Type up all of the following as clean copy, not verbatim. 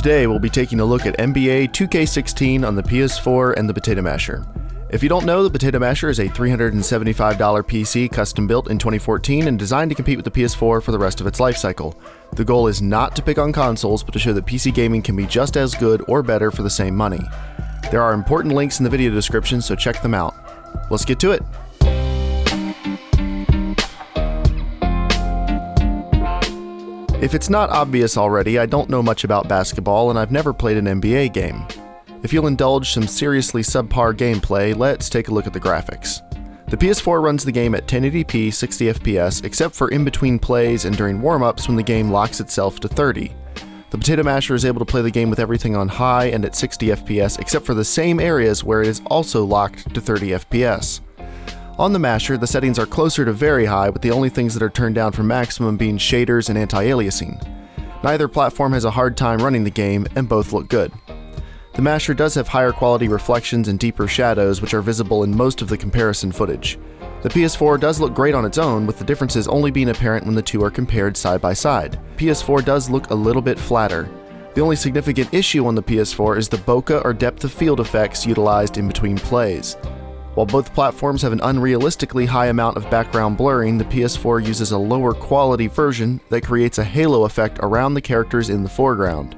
Today we'll be taking a look at NBA 2K16 on the PS4 and the Potato Masher. If you don't know, the Potato Masher is a $375 PC custom built in 2014 and designed to compete with the PS4 for the rest of its life cycle. The goal is not to pick on consoles, but to show that PC gaming can be just as good or better for the same money. There are important links in the video description, so check them out. Let's get to it. If it's not obvious already, I don't know much about basketball and I've never played an NBA game. If you'll indulge some seriously subpar gameplay, let's take a look at the graphics. The PS4 runs the game at 1080p 60 FPS except for in between plays and during warm-ups when the game locks itself to 30. The Potato Masher is able to play the game with everything on high and at 60 FPS except for the same areas where it is also locked to 30 FPS. On the Masher, the settings are closer to very high, with the only things that are turned down for maximum being shaders and anti-aliasing. Neither platform has a hard time running the game, and both look good. The Masher does have higher quality reflections and deeper shadows, which are visible in most of the comparison footage. The PS4 does look great on its own, with the differences only being apparent when the two are compared side by side. PS4 does look a little bit flatter. The only significant issue on the PS4 is the bokeh or depth of field effects utilized in between plays. While both platforms have an unrealistically high amount of background blurring, the PS4 uses a lower quality version that creates a halo effect around the characters in the foreground.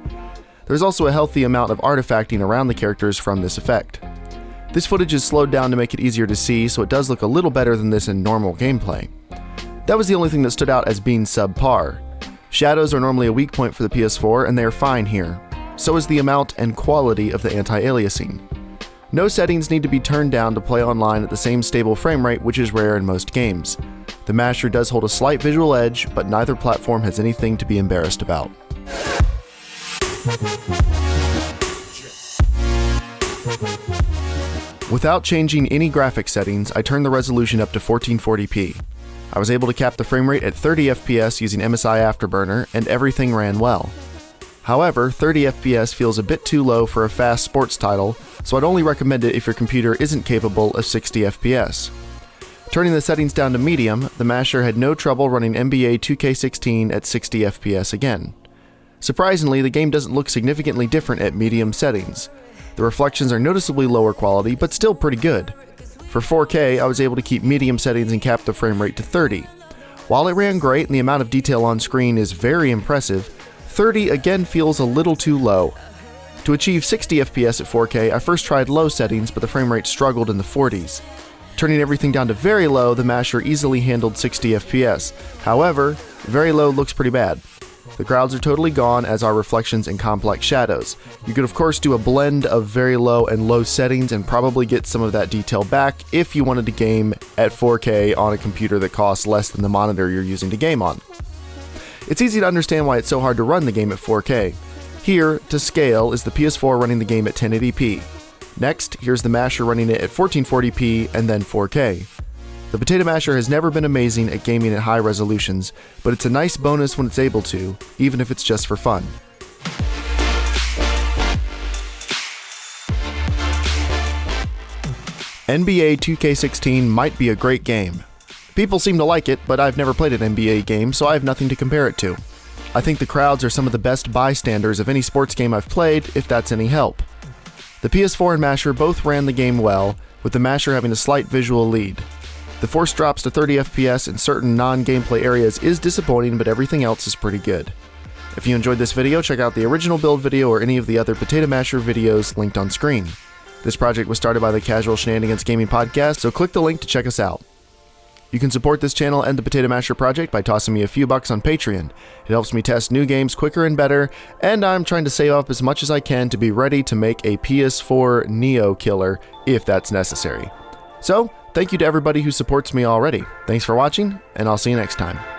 There's also a healthy amount of artifacting around the characters from this effect. This footage is slowed down to make it easier to see, so it does look a little better than this in normal gameplay. That was the only thing that stood out as being subpar. Shadows are normally a weak point for the PS4, and they are fine here. So is the amount and quality of the anti-aliasing. No settings need to be turned down to play online at the same stable frame rate, which is rare in most games. The Masher does hold a slight visual edge, but neither platform has anything to be embarrassed about. Without changing any graphic settings, I turned the resolution up to 1440p. I was able to cap the frame rate at 30 FPS using MSI Afterburner, and everything ran well. However, 30 FPS feels a bit too low for a fast sports title, so I'd only recommend it if your computer isn't capable of 60 FPS. Turning the settings down to medium, the Masher had no trouble running NBA 2K16 at 60 FPS again. Surprisingly, the game doesn't look significantly different at medium settings. The reflections are noticeably lower quality, but still pretty good. For 4K, I was able to keep medium settings and cap the frame rate to 30. While it ran great and the amount of detail on screen is very impressive, 30 again feels a little too low. To achieve 60 FPS at 4K, I first tried low settings, but the frame rate struggled in the 40s. Turning everything down to very low, the Masher easily handled 60 FPS. However, very low looks pretty bad. The crowds are totally gone, as are reflections and complex shadows. You could of course do a blend of very low and low settings and probably get some of that detail back if you wanted to game at 4K on a computer that costs less than the monitor you're using to game on. It's easy to understand why it's so hard to run the game at 4K. Here, to scale, is the PS4 running the game at 1080p. Next, here's the Masher running it at 1440p and then 4K. The Potato Masher has never been amazing at gaming at high resolutions, but it's a nice bonus when it's able to, even if it's just for fun. NBA 2K16 might be a great game. People seem to like it, but I've never played an NBA game, so I have nothing to compare it to. I think the crowds are some of the best bystanders of any sports game I've played, if that's any help. The PS4 and Masher both ran the game well, with the Masher having a slight visual lead. The force drops to 30 FPS in certain non-gameplay areas is disappointing, but everything else is pretty good. If you enjoyed this video, check out the original build video or any of the other Potato Masher videos linked on screen. This project was started by the Casual Shenanigans Gaming Podcast, so click the link to check us out. You can support this channel and the Potato Masher project by tossing me a few bucks on Patreon. It helps me test new games quicker and better, and I'm trying to save up as much as I can to be ready to make a PS4 Neo killer if that's necessary. So, thank you to everybody who supports me already. Thanks for watching, and I'll see you next time.